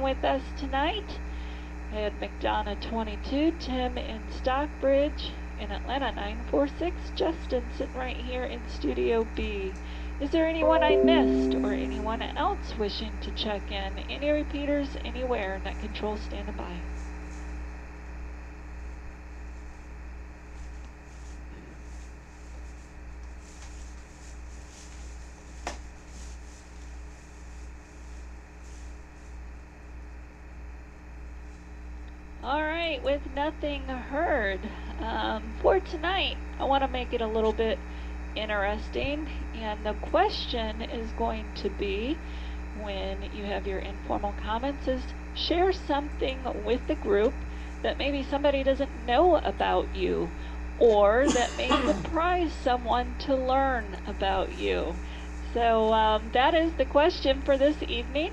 with us tonight. I had McDonough 22, Tim in Stockbridge, in Atlanta 946, Justin sitting right here in Studio B. Is there anyone I missed or anyone else wishing to check in? Any repeaters anywhere? Net control standing by. All right, with nothing heard for tonight, I want to make it a little bit interesting, and the question is going to be, when you have your informal comments, is share something with the group that maybe somebody doesn't know about you, or that may surprise someone to learn about you. So that is the question for this evening.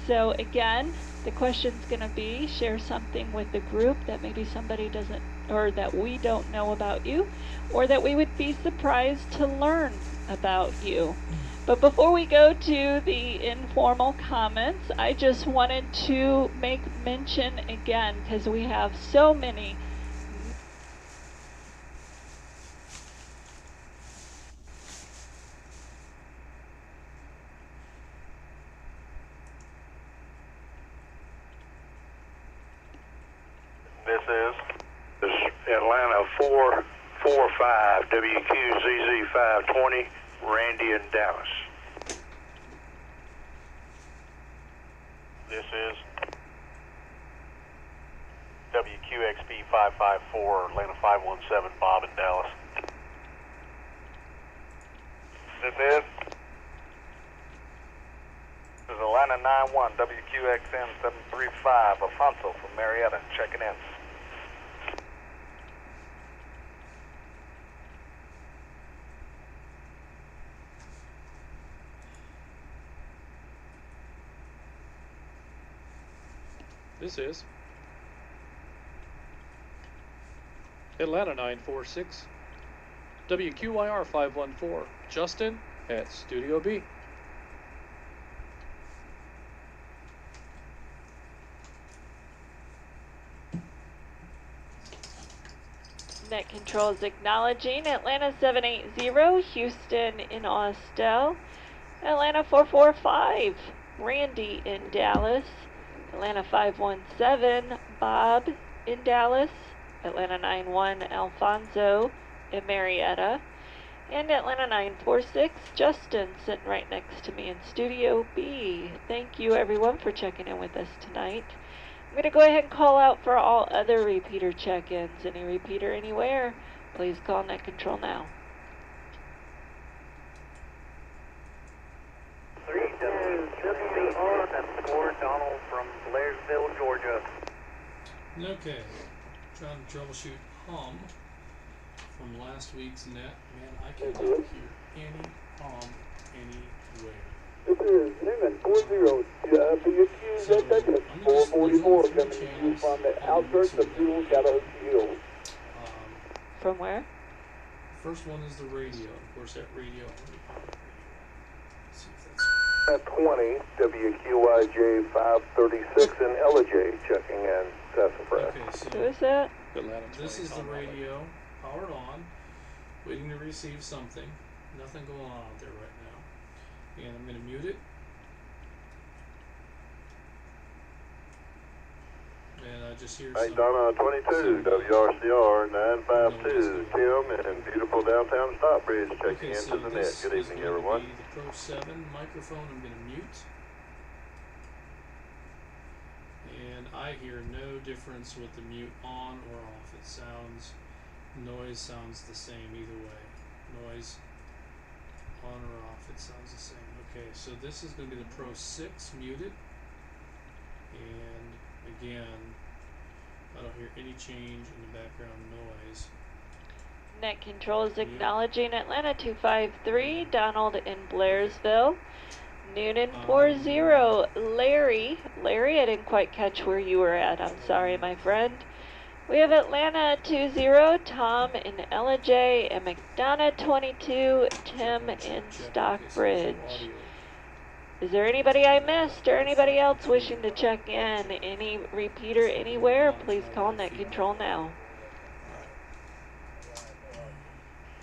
So again, the question's going to be, share something with the group that maybe somebody doesn't, or that we don't know about you, or that we would be surprised to learn about you. But before we go to the informal comments, I just wanted to make mention again, because we have so many. This is Atlanta 445 WQZZ 520, Randy in Dallas. This is WQXB 554, Atlanta 517, Bob in Dallas. This is Atlanta 91, WQXN 735, Alfonso from Marietta, checking in. This is Atlanta 946, WQYR 514, Justin at Studio B. Net control is acknowledging Atlanta 780, Houston in Austell, Atlanta 445, Randy in Dallas, Atlanta 517, Bob in Dallas, Atlanta 91, Alfonso in Marietta, and Atlanta 946, Justin sitting right next to me in Studio B. Thank you everyone for checking in with us tonight. I'm going to go ahead and call out for all other repeater check-ins. Any repeater anywhere, please call net control now. 3-7-6-1, that's 4, Donald from Blairsville, Georgia. Okay, trying to troubleshoot hum from last week's net. Man, I cannot hear any hum anywhere. This is Newman 40, WQZW 444, coming to you from the outskirts of Jewel, Gallows Hills. From where? First one is the radio. Of course, that radio. Let's see if that's 20, WQYJ 536 in LJ, checking in, Sassafras. okay. So Who is that? this is the radio, powered on, waiting to receive something. Nothing going on out there right now. And I'm going to mute it. And I just hear Hey, some... Donna 22, WRCR 952, Tim in beautiful downtown Stockbridge, checking into the net. Good evening, everyone. The Pro 7 microphone I'm going to mute. And I hear no difference with the mute on or off. It sounds, noise sounds the same either way. Noise on or off, it sounds the same. Okay, so this is going to be the Pro 6 muted. And again, I don't hear any change in the background noise. Net control is acknowledging Atlanta 253, Donald in Blairsville, Noonan 40, Larry, I didn't quite catch where you were at, I'm sorry my friend. We have Atlanta 20, Tom in LJ, and McDonough 22, Tim in Stockbridge. Is there anybody I missed or anybody else wishing to check in? Any repeater anywhere? Please call net control now.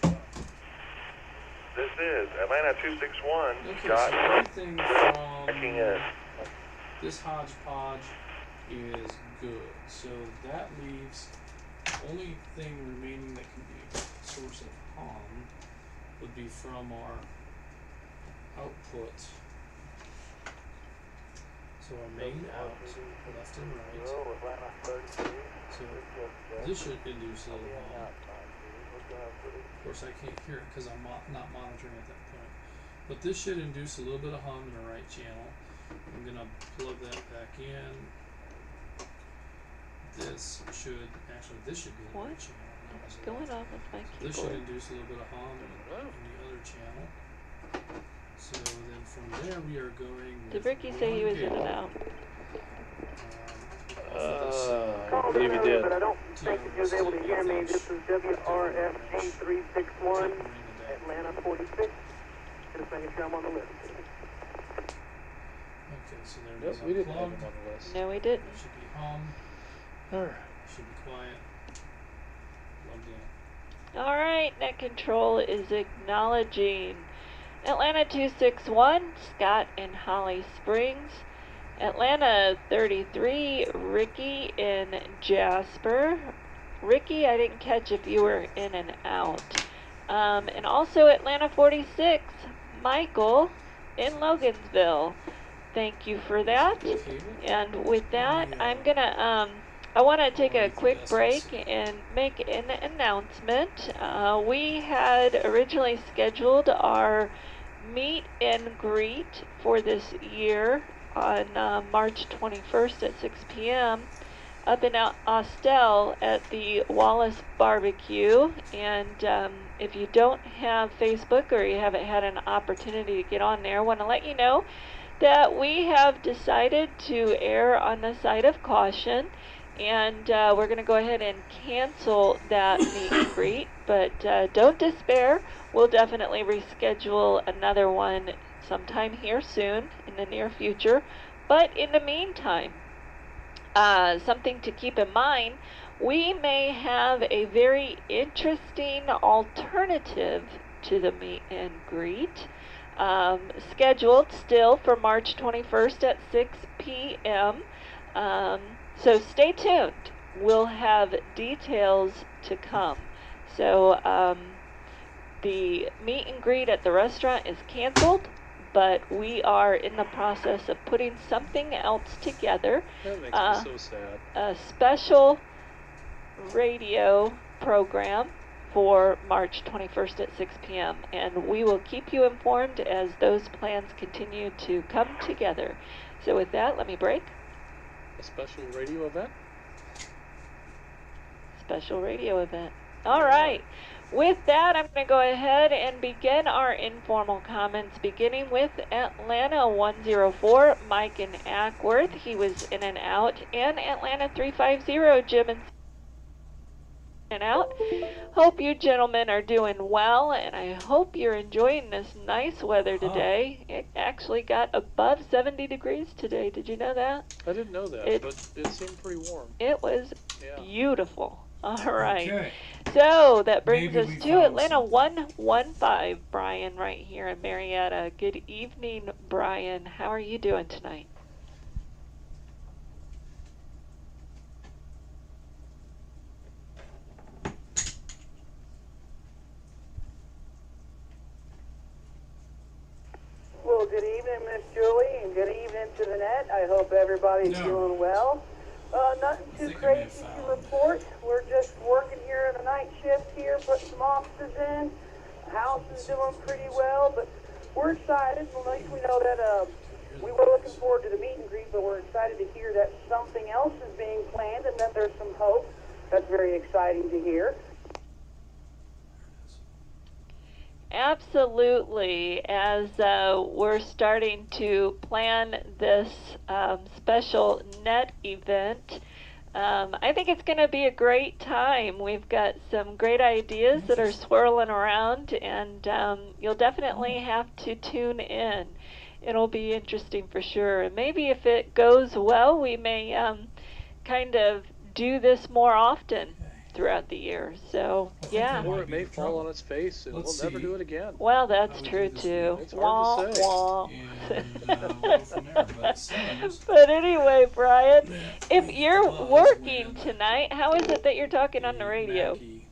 This is Atlanta 261. Okay, Got so everything checking from in. this hodgepodge is good. So that leaves the only thing remaining that can be a source of harm would be from our output. So our main out, left and right. So this should induce a little hum. Of course, I can't hear it because I'm not monitoring at that point. But this should induce a little bit of hum in the right channel. I'm going to plug that back in. This should be the right channel. What's going on with my keyboard? This should induce a little bit of hum in the other channel. So then from there we are going. Did Ricky say he was in and out? I believe he did. But I don't think that you was able to hear me. This is WRS 8361, Atlanta 46. Just making sure I'm on the list. Okay, so there it Yep, is. we didn't have Unplugged. him on the list. No, we didn't. There should be hum. Alright. Should be quiet. Plugged in. All right, net control is acknowledging Atlanta 261, Scott in Holly Springs. Atlanta 33, Ricky in Jasper. Ricky, I didn't catch if you were in and out. And also Atlanta 46, Michael in Logansville. Thank you for that. And with that, I'm gonna, I want to take a quick break and make an announcement. We had originally scheduled our meet and greet for this year on March 21st at 6 p.m. up in Austell at the Wallace Barbecue. And if you don't have Facebook or you haven't had an opportunity to get on there, I want to let you know that we have decided to err on the side of caution, and we're going to go ahead and cancel that meet and greet. But don't despair. We'll definitely reschedule another one sometime here soon in the near future. But in the meantime, something to keep in mind, we may have a very interesting alternative to the meet and greet scheduled still for March 21st at 6 p.m. So stay tuned. We'll have details to come. So the meet and greet at the restaurant is canceled, but we are in the process of putting something else together. That makes me so sad. A special radio program for March 21st at 6 p.m. and we will keep you informed as those plans continue to come together. So with that, let me break. A special radio event? Special radio event. All right. With that, I'm going to go ahead and begin our informal comments, beginning with Atlanta 104, Mike in Ackworth. He was in and out. And Atlanta 350, Jim and out. Hope you gentlemen are doing well, and I hope you're enjoying this nice weather today. It actually got above 70 degrees today. Did you know that? I didn't know that, but it seemed pretty warm. It was beautiful. All right. Okay. So that brings Maybe us we to found Atlanta something. 115, Brian, right here in Marietta. Good evening, Brian. How are you doing tonight? Well, good evening, Miss Julie, and good evening to the net. I hope everybody's doing well. Nothing too think I may have crazy to found. report. We're just working here in the night shift here, putting some offices in. The house is doing pretty well, but we're excited. Well, at least we know that we were looking forward to the meet and greet, but we're excited to hear that something else is being planned and that there's some hope. That's very exciting to hear. Absolutely. As we're starting to plan this special net event, I think it's going to be a great time. We've got some great ideas that are swirling around, and you'll definitely have to tune in. it'll be interesting for sure. And maybe if it goes well, we may kind of do this more often throughout the year. So I think yeah. that Or might it be may the fall trouble. on its face and Let's we'll never see. do it again. Well, that's How we true do this too. week. It's hard to say. Wah. And we'll go from there. But it seems But anyway, Brian, that if we get you're the buzz working when tonight, how is it that you're talking on the a radio? Mackie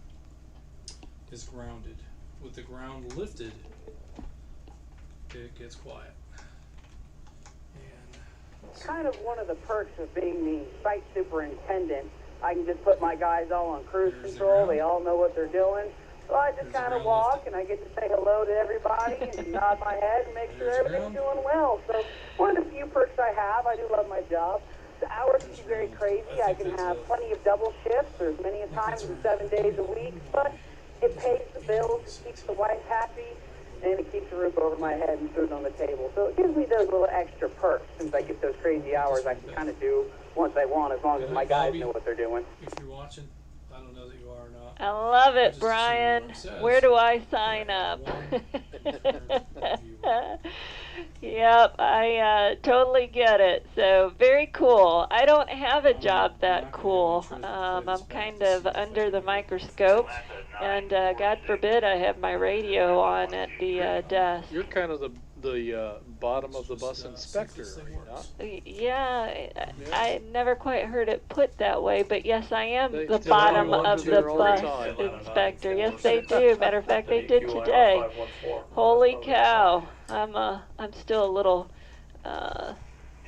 is grounded. With the ground lifted, it gets quiet. And Kind of one of the perks of being the site superintendent. I can just put my guys all on cruise There's the control. They ground. all know what they're doing. So I just There's the kind of ground walk lifted. and I get to say hello to everybody and nod my head and make sure There's the everything's ground. doing well. So one of the few perks I have. I do love my job. The hours can be very crazy. I can have plenty of double shifts. There's many a times in 7 days a week, but it pays the bills, it keeps the wife happy, and it keeps a roof over my head and food on the table. So it gives me those little extra perks. Since I get those crazy hours, I can kind of do once I want, as long as my guys know what they're doing. if you're watching, I don't know that you are or not. I love I it, just Brian. assume where it Where says do I sign that up? one viewer. Yep, I totally get it. So very cool. I don't have a job that cool. I'm kind of under the microscope, and God forbid I have my radio on at the desk. You're kind of the bottom of the bus inspector, See if this are thing you works. not? Yeah, I never quite heard it put that way, but yes, I am They the tell bottom everyone of to the do it all the bus time. inspector. Yes, they do. Matter of fact, they did today. Holy cow! I'm still a little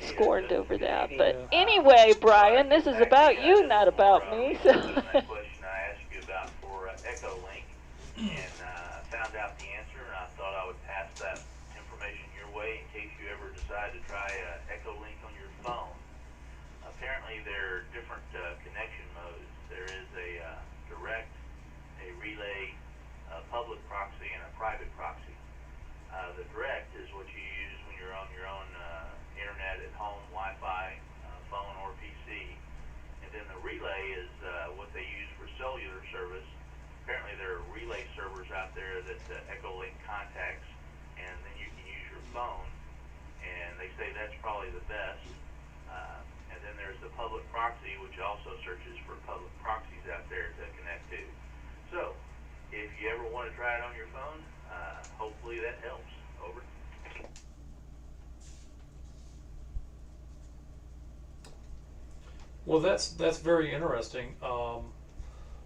scorned over that. But Yeah. anyway, Brian, this is about you, not about me. So. That question I asked you about for EchoLink, and found out the answer, and I thought I would pass that information your way in case you ever decide to try EchoLink on your phone. Apparently, there are different connection modes. There is a direct, a relay, a public proxy, and a private proxy. The direct is what you use when you're on your own internet at home, Wi-Fi, phone or PC. And then the relay is what they use for cellular service. Apparently there are relay servers out there that EchoLink contacts, and then you can use your phone. And they say that's probably the best. And then there's the public proxy, which also searches for public proxies out there to connect to. So, if you ever want to try it on your phone, hopefully that helps. Over. Well, that's very interesting.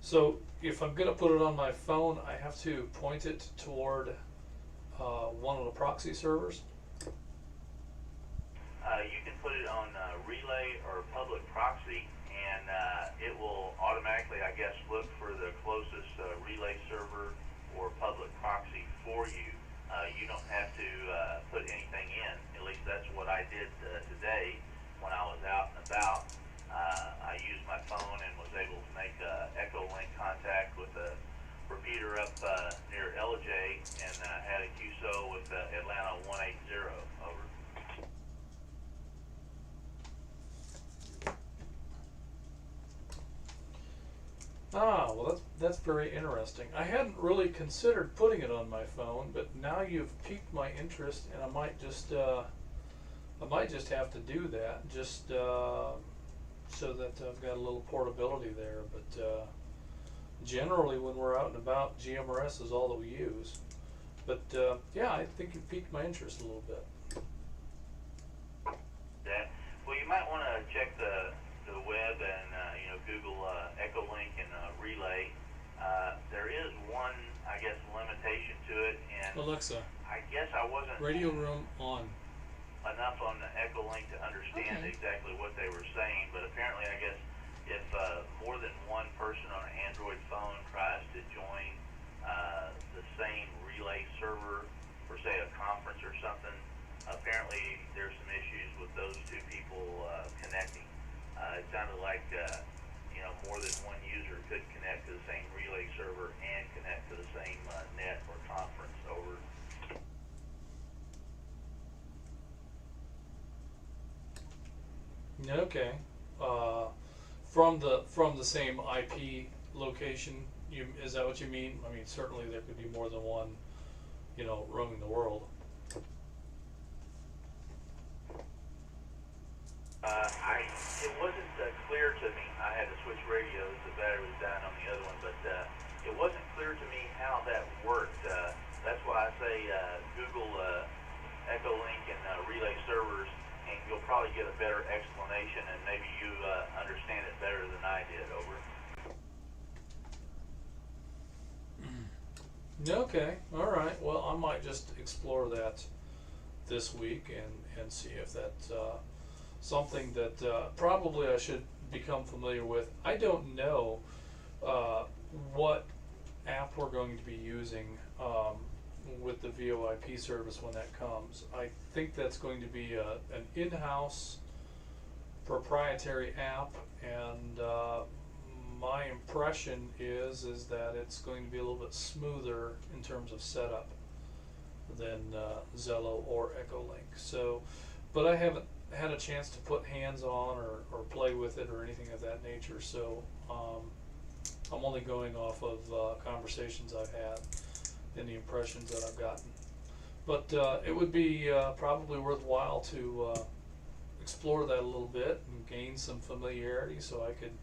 So if I'm gonna put it on my phone, I have to point it toward one of the proxy servers. You can put it on relay or public proxy, and it will automatically, I guess, look for the closest relay server or public proxy for you. You don't have to put anything in. At least that's what I did today when I was out and about. I used my phone and was able to make EchoLink contact with a repeater up near LJ, and had a QSO with Atlanta 180. Over. Ah, well, that's very interesting. I hadn't really considered putting it on my phone, but now you've piqued my interest, and I might just have to do that, just so that I've got a little portability there. But generally, when we're out and about, GMRS is all that we use. But yeah, I think you piqued my interest a little bit. That. Well, you might want to check the web and Google EchoLink and relay. There is one, I guess, limitation to it, and Alexa, I guess I wasn't radio room on. enough on the EchoLink to understand exactly what they were saying, but apparently, I guess, if more than one person on an Android phone tries to join the same relay server for, say, a conference or something, apparently there's some issues with those two people connecting. It sounded like more than one user could connect to the same relay server and connect to the same net or conference. Over. Okay. From the same IP location, is that what you mean? I mean, certainly there could be more than one, roaming the world. information, and maybe you understand it better than I did. Over. Okay, all right. Well, I might just explore that this week and see if that's something that probably I should become familiar with. I don't know what app we're going to be using with the VoIP service when that comes. I think that's going to be an in-house proprietary app, and my impression is that it's going to be a little bit smoother in terms of setup than Zello or Echolink. So, but I haven't had a chance to put hands on or play with it or anything of that nature. So I'm only going off of conversations I've had and the impressions that I've gotten. But it would be probably worthwhile to explore that a little bit and gain some familiarity, so I could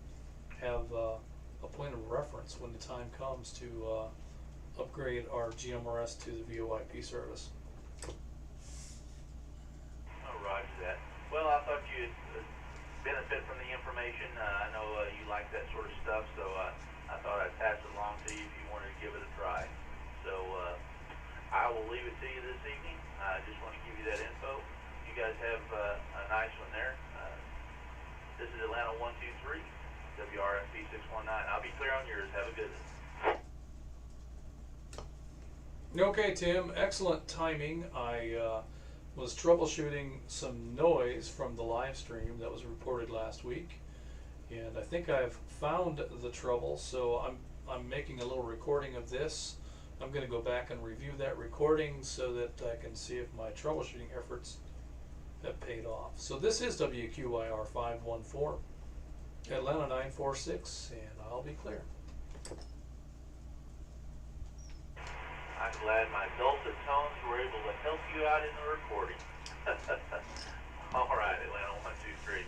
have a point of reference when the time comes to upgrade our GMRS to the VoIP service. Oh, roger that. Well, I thought you'd benefit from the information. I know you like that sort of stuff, so I thought I'd pass it along to you if you wanted to give it a try. So I will leave it to you this evening. I just want to give you that info. You guys have a nice one there. This is Atlanta 123, WRFP 619. I'll be clear on yours. Have a good one. Okay, Tim, excellent timing. I was troubleshooting some noise from the live stream that was reported last week, and I think I've found the trouble, so I'm making a little recording of this. I'm going to go back and review that recording so that I can see if my troubleshooting efforts have paid off. So this is WQIR 514, Atlanta 946, and I'll be clear. I'm glad my dulcet tones were able to help you out in the recording. All right, Atlanta 123.